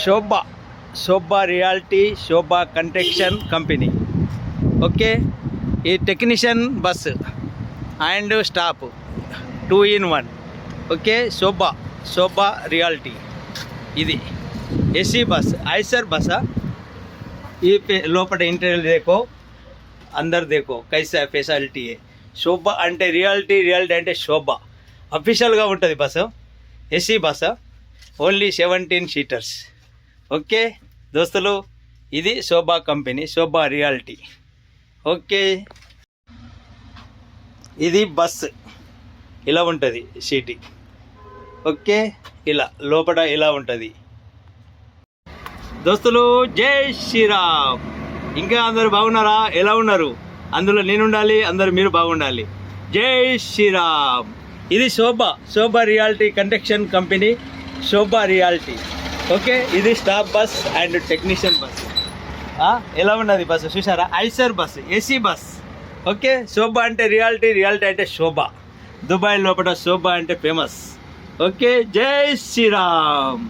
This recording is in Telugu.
శోభా శోభా రియాలిటీ శోభా కన్స్ట్రక్షన్ కంపెనీ. ఓకే, ఈ technician bus and stop 2 in 1. Okay, Shobha reality. ఇది ఏసీ బస్, ఐసర్ బస్. ఈ లోపల ఇంటీరియర్ దేకో, అందరు దేకో కైసా ఫెసిలిటీ. శోభా అంటే రియాలిటీ అంటే శోభా. అఫీషియల్గా ఉంటుంది bus, AC bus, only 17 seaters. Okay దోస్తులు, ఇది శోభా కంపెనీ, శోభా రియాలిటీ. ఓకే, ఇది బస్ ఇలా ఉంటుంది సీటింగ్. ఓకే, ఇలా లోపల ఇలా ఉంటుంది దోస్తులు. జై శ్రీరామ్. ఇంకా అందరు బాగున్నారా? ఎలా ఉన్నారు? అందులో నేను ఉండాలి, అందరు మీరు బాగుండాలి. జై శ్రీరామ్. ఇది Sobha Realty construction company, Sobha Realty. Okay, ఇది staff bus and technician bus. ఎలా ఉన్నది బస్సు చూసారా? Eicher bus, AC bus. Okay, Sobha అంటే రియాలిటీ అంటే శోభా. దుబాయ్ లోపల శోభా అంటే ఫేమస్. ఓకే, జై శ్రీరామ్.